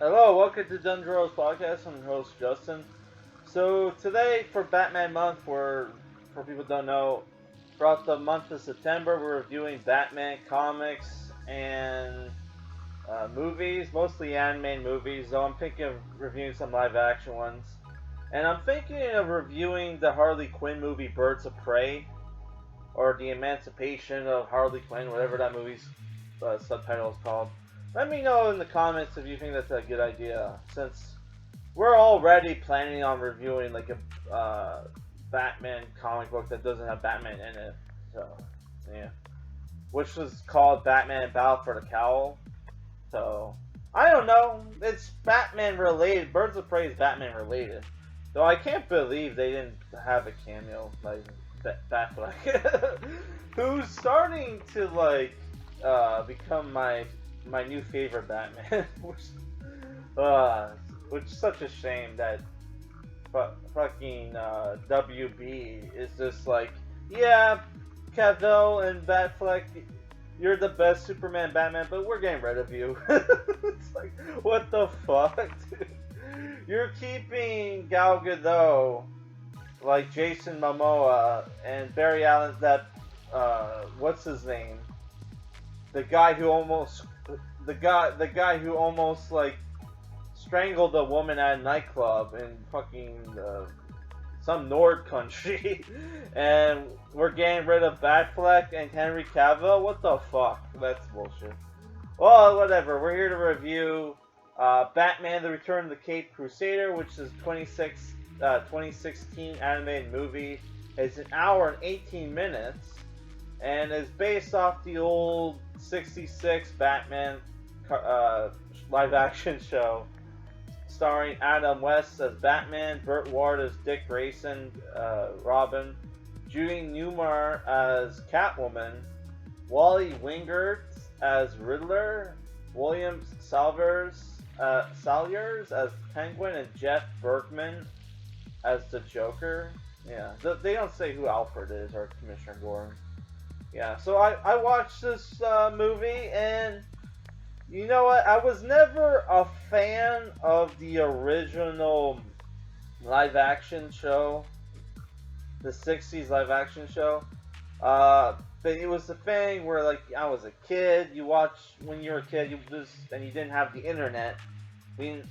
Hello, welcome to Dundros Podcast. I'm your host Justin. So today for Batman Month, for people who don't know, throughout the month of September, we're reviewing Batman comics and movies, mostly animated movies. Though I'm thinking of reviewing some live action ones, and I'm thinking of reviewing the Harley Quinn movie Birds of Prey, or the Emancipation of Harley Quinn, whatever that movie's subtitle is called. Let me know in the comments if you think that's a good idea, since we're already planning on reviewing like a Batman comic book that doesn't have Batman in it. So, yeah. Which was called Batman Battle for the Cowl. So, I don't know. It's Batman related. Birds of Prey is Batman related. Though I can't believe they didn't have a cameo like Batfleck. Who's starting to like become my new favorite Batman, which is such a shame that fucking WB is just like, yeah, Cavill and Batfleck, you're the best Superman Batman, but we're getting rid of you. It's like, what the fuck, dude? You're keeping Gal Gadot, like Jason Momoa and Barry Allen, that what's his name? The guy who almost like strangled a woman at a nightclub in fucking some Nord country, and we're getting rid of Batfleck and Henry Cavill. What the fuck? That's bullshit. Well, whatever. We're here to review Batman: The Return of the Caped Crusader, which is 2016 animated movie. It's an hour and 18 minutes, and is based off the old 66 Batman live action show, starring Adam West as Batman, Burt Ward as Dick Grayson, Robin, Judy Newmar as Catwoman, Wally Wingert as Riddler, William Salyers as Penguin, and Jeff Berkman as the Joker. Yeah, they don't say who Alfred is or Commissioner Gordon. Yeah, so I watched this movie, and you know what? I was never a fan of the original live action show, the 60s live action show. But it was the thing where, like, I was a kid. You watch when you're a kid, and you didn't have the internet. We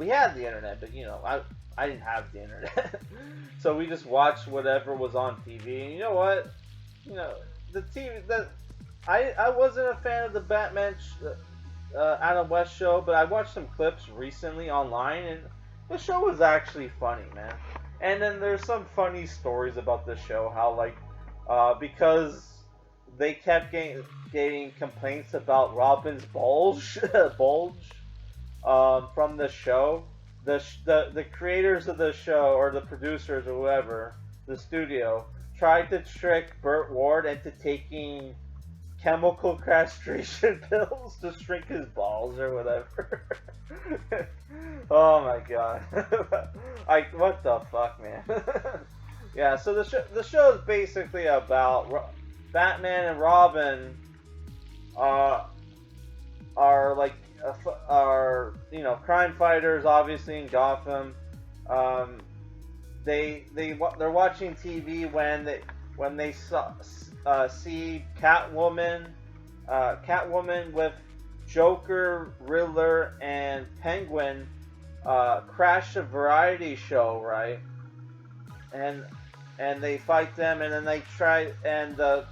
had the internet, but I didn't have the internet, so we just watched whatever was on TV. And you know what? The TV that I wasn't a fan of the Batman Adam West show, but I watched some clips recently online, and the show was actually funny, man. And then there's some funny stories about the show, how like because they kept getting complaints about Robin's bulge from the show. The creators of the show, or the producers or whoever, the studio, tried to trick Burt Ward into taking chemical castration pills to shrink his balls or whatever. Oh my god. What the fuck, man? Yeah, so the show is basically about Batman and Robin are crime fighters, obviously, in Gotham. They're watching TV when they see Catwoman with Joker, Riddler, and Penguin crash a variety show, right? And they fight them, and then they try, and the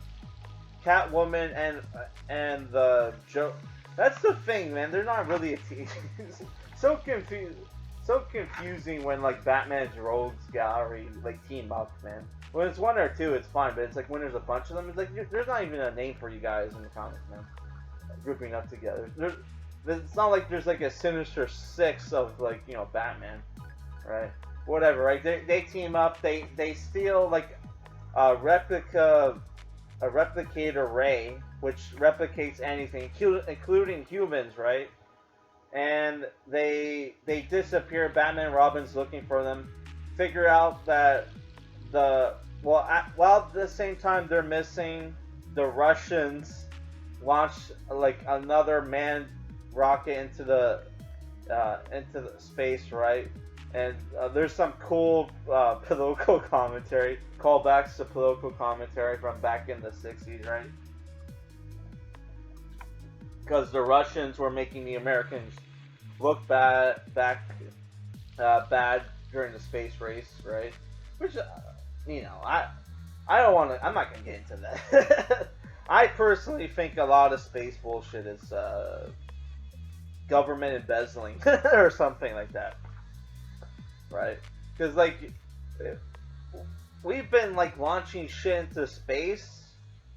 Catwoman and the Joker. That's the thing, man. They're not really a team. So confusing when like Batman's rogues gallery like team up, man. When it's one or two, it's fine, but it's like when there's a bunch of them, it's like there's not even a name for you guys in the comics, man. Grouping up together. It's not like there's like a Sinister Six of like Batman, right? Whatever, right? They team up. They steal like a replicator ray, which replicates anything, including humans, right? And they disappear. Batman and Robin's looking for them. Figure out that while at the same time they're missing, the Russians launch like another manned rocket into into the space, right? And there's some cool political commentary, callbacks to political commentary from back in the 60s, right? Because the Russians were making the Americans look bad during the space race, right? Which, I don't want to. I'm not gonna get into that. I personally think a lot of space bullshit is government embezzling or something like that, right? Because like we've been like launching shit into space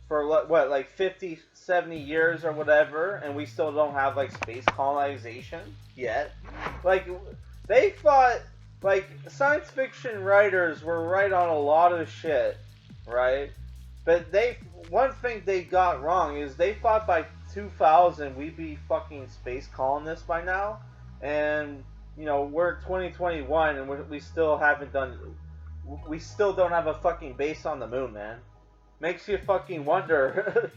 for what like 50, 70 years or whatever, and we still don't have like space colonization yet. Like they thought like science fiction writers were right on a lot of shit, right? But one thing they got wrong is they thought by 2000 we'd be fucking space colonists by now, and we're 2021 and we still haven't done. We still don't have a fucking base on the moon, man. Makes you fucking wonder,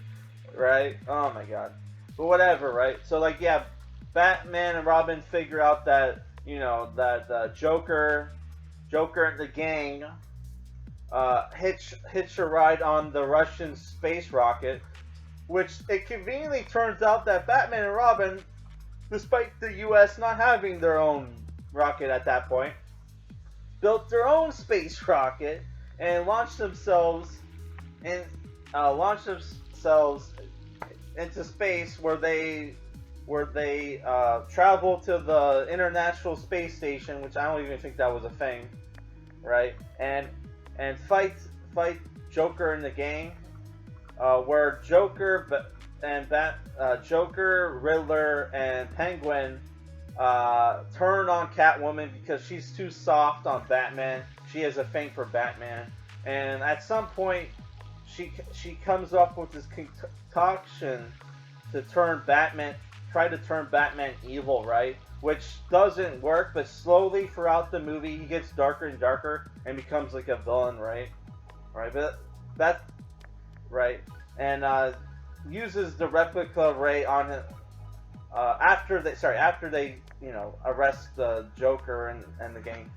right? Oh my god. But whatever, right? So like, yeah, Batman and Robin figure out that that Joker and the gang hitch a ride on the Russian space rocket, which it conveniently turns out that Batman and Robin, despite the U.S. not having their own rocket at that point, built their own space rocket and launched themselves into space, where they travel to the International Space Station, which I don't even think that was a thing, right? And fight Joker and the gang, where Joker, Riddler, and Penguin turn on Catwoman because she's too soft on Batman. She has a thing for Batman, and at some point, she comes up with this concoction to try to turn Batman evil, right? Which doesn't work, but slowly throughout the movie, he gets darker and darker and becomes like a villain, right? Right, but right, and uses the replica ray on him. After they arrest the Joker and the gang,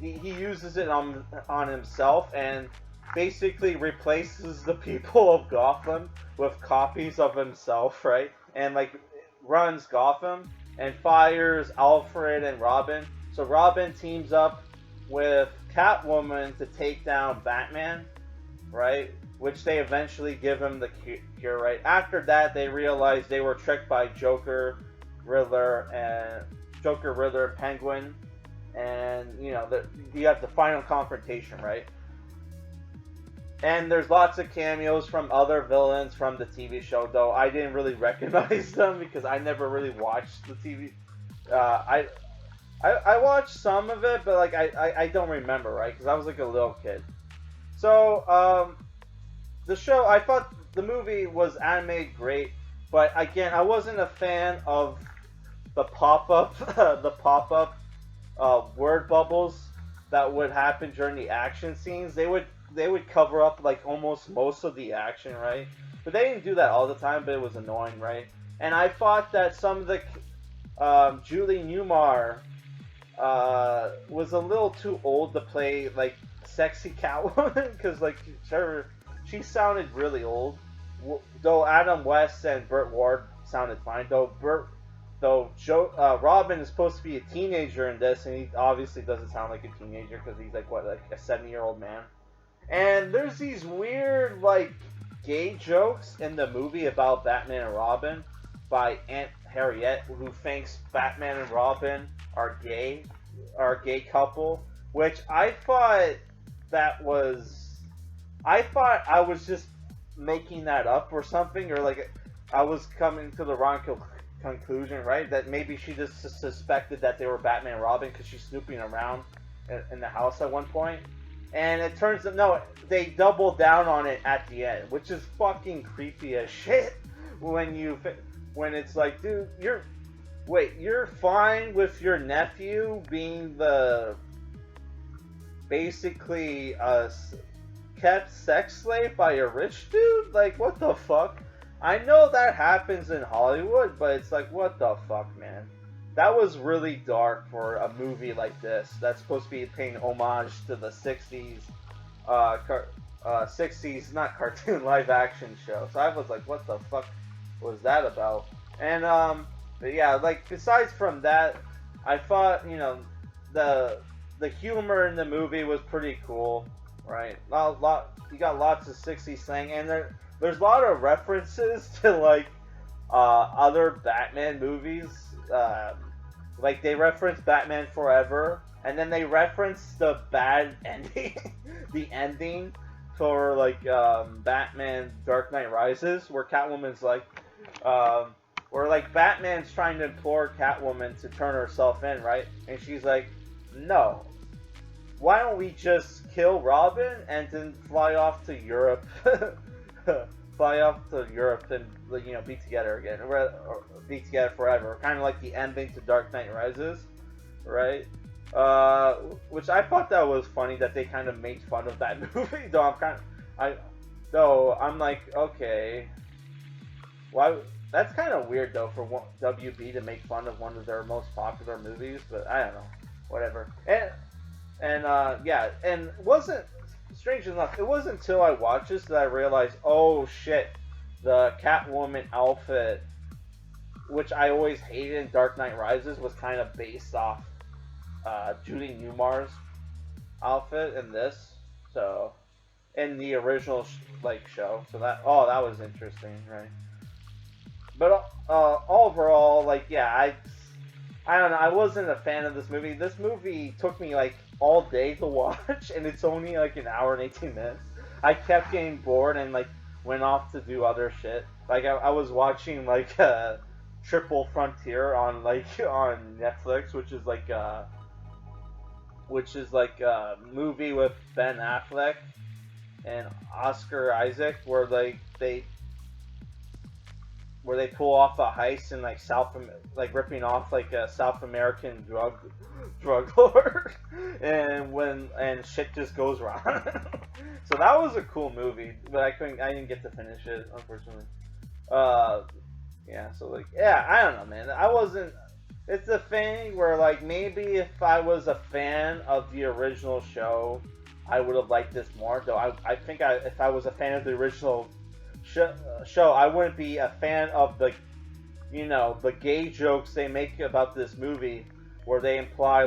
he uses it on himself and basically replaces the people of Gotham with copies of himself, right? And like runs Gotham and fires Alfred and Robin. So Robin teams up with Catwoman to take down Batman, right? Which they eventually give him the cure, right? After that, they realize they were tricked by Joker, Riddler, and Penguin, and you have the final confrontation, right? And there's lots of cameos from other villains from the TV show, though I didn't really recognize them because I never really watched the TV. I watched some of it, but like I don't remember, right? Because I was like a little kid. So the show, I thought the movie was animated great, but again, I wasn't a fan of the pop-up word bubbles that would happen during the action scenes. They would cover up like almost most of the action, right? But they didn't do that all the time, but it was annoying, right? And I thought that some of the Julie Newmar was a little too old to play like sexy Catwoman, because like she sounded really old. Though Adam West and Burt Ward sounded fine. Robin is supposed to be a teenager in this, and he obviously doesn't sound like a teenager because he's like a 70-year-old man. And there's these weird like gay jokes in the movie about Batman and Robin by Aunt Harriet, who thinks Batman and Robin are a gay couple, which I thought I was just making that up or something, or like I was coming to the wrong conclusion, right? That maybe she just suspected that they were Batman and Robin because she's snooping around in the house at one point. And it turns out, no, they double down on it at the end, which is fucking creepy as shit. When it's like, dude, you're fine with your nephew being basically kept sex slave by a rich dude? Like, what the fuck? I know that happens in Hollywood, but it's like, what the fuck, man? that was really dark for a movie like this. That's supposed to be paying homage to the '60s, 60s not cartoon live action show. So I was like, what the fuck was that about? And but yeah, like besides from that, I thought the the humor in the movie was pretty cool, right? You got lots of '60s slang, and there's a lot of references to like other Batman movies. Like they reference Batman Forever, and then they reference the bad ending, the ending for like Batman Dark Knight Rises, where Catwoman's like, where like Batman's trying to implore Catwoman to turn herself in, right? And she's like, no. Why don't we just kill Robin and then fly off to Europe? Fly off to Europe and be together again, or be together forever. Kind of like the ending to Dark Knight Rises, right? Which I thought that was funny that they kind of made fun of that movie. I'm like, okay, why? That's kind of weird though for WB to make fun of one of their most popular movies, but I don't know, whatever. And yeah, and it wasn't, strange enough, it wasn't until I watched this that I realized, oh shit, the Catwoman outfit, which I always hated in Dark Knight Rises, was kind of based off Judy Newmar's outfit in this. So, in the original show. So that was interesting, right? But overall, like, yeah, I don't know. I wasn't a fan of this movie. This movie took me like all day to watch, and it's only like an hour and 18 minutes. I kept getting bored and like went off to do other shit. Like I was watching like Triple Frontier on on Netflix, which is like a movie with Ben Affleck and Oscar Isaac, where they pull off a heist in ripping off like a South American drug lord, and shit just goes wrong. So that was a cool movie, but I didn't get to finish it, unfortunately. Yeah, so like, yeah, I don't know, man. It's a thing where like maybe if I was a fan of the original show, I would have liked this more. Though I think if I was a fan of the original show, I wouldn't be a fan of the gay jokes they make about this movie, where they imply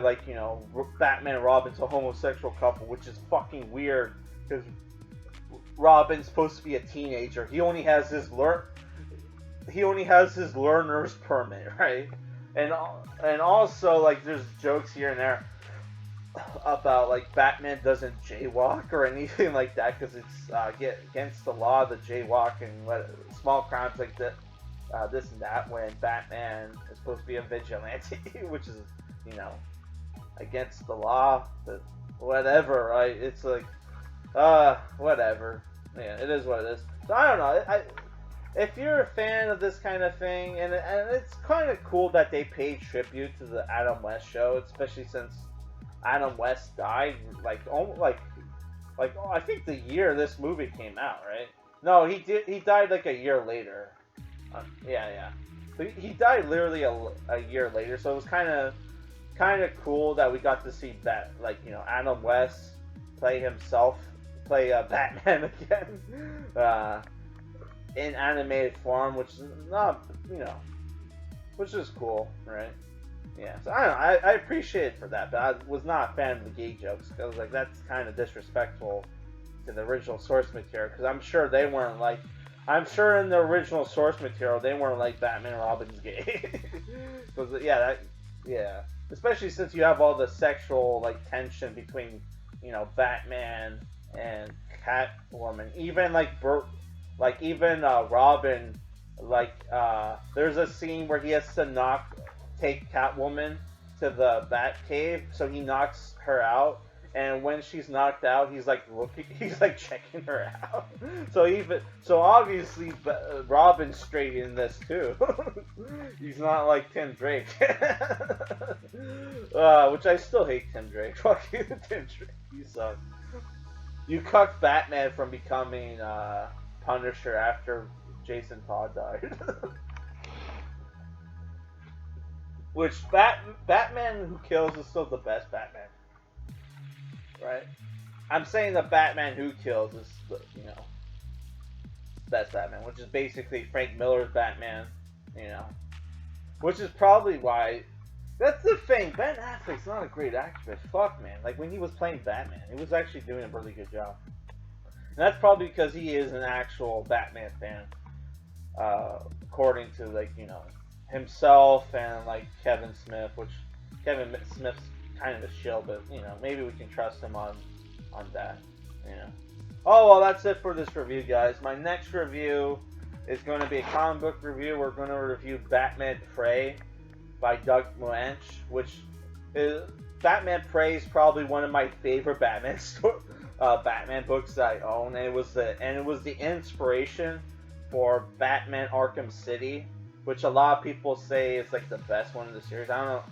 Batman and Robin's a homosexual couple, which is fucking weird because Robin's supposed to be a teenager. He only has his learner's permit, right? And also like there's jokes here and there about like Batman doesn't jaywalk or anything like that because it's against the law to jaywalk and small crimes like that, this and that, when Batman is supposed to be a vigilante, which is against the law. But whatever, right? It's like whatever. Yeah, it is what it is. So I don't know. If you're a fan of this kind of thing, and it's kind of cool that they paid tribute to the Adam West show, especially since Adam West died I think the year this movie came out, right? No, he died like a year later. Yeah. But he died literally a year later, so it was kind of cool that we got to see that, Adam West play Batman again. In animated form, which is not, which is cool, right? Yeah, so I don't know, I appreciate it for that, but I was not a fan of the gay jokes, because I was like, that's kind of disrespectful to the original source material, because I'm sure in the original source material, they weren't like Batman and Robin's gay. Because, yeah, especially since you have all the sexual, tension between, Batman and Catwoman, even, Burt, Robin, there's a scene where he has to take Catwoman to the Batcave, so he knocks her out, and when she's knocked out, he's checking her out. So obviously Robin's straight in this too. He's not like Tim Drake, which I still hate Tim Drake. Fuck you, Tim Drake. You suck. You cucked Batman from becoming Punisher after Jason Todd died. Which Batman Who Kills is still the best Batman, right? I'm saying the Batman Who Kills is the, best Batman, which is basically Frank Miller's Batman, which is probably why. That's the thing. Ben Affleck's not a great actor, but fuck, man. Like when he was playing Batman, he was actually doing a really good job. And that's probably because he is an actual Batman fan, according to himself and Kevin Smith, which Kevin Smith's kind of a shill, but maybe we can trust him on that. Oh well, that's it for this review, guys. My next review is going to be a comic book review. We're going to review Batman Prey by Doug Moench, which is Batman Prey is probably one of my favorite Batman Batman books that I own, and it was the inspiration for Batman Arkham City, which a lot of people say is like the best one in the series. I don't know.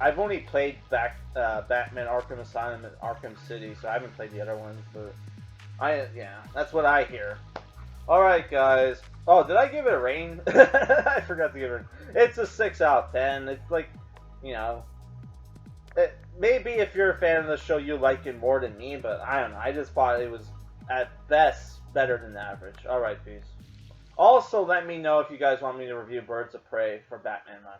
I've only played Batman Arkham Asylum and Arkham City, so I haven't played the other ones. But that's what I hear. All right, guys. Oh, did I give it a rating? I forgot to give it. It's a 6 out of 10. It's maybe if you're a fan of the show, you like it more than me, but I don't know. I just thought it was at best better than average. All right, peace. Also, let me know if you guys want me to review Birds of Prey for Batman Month.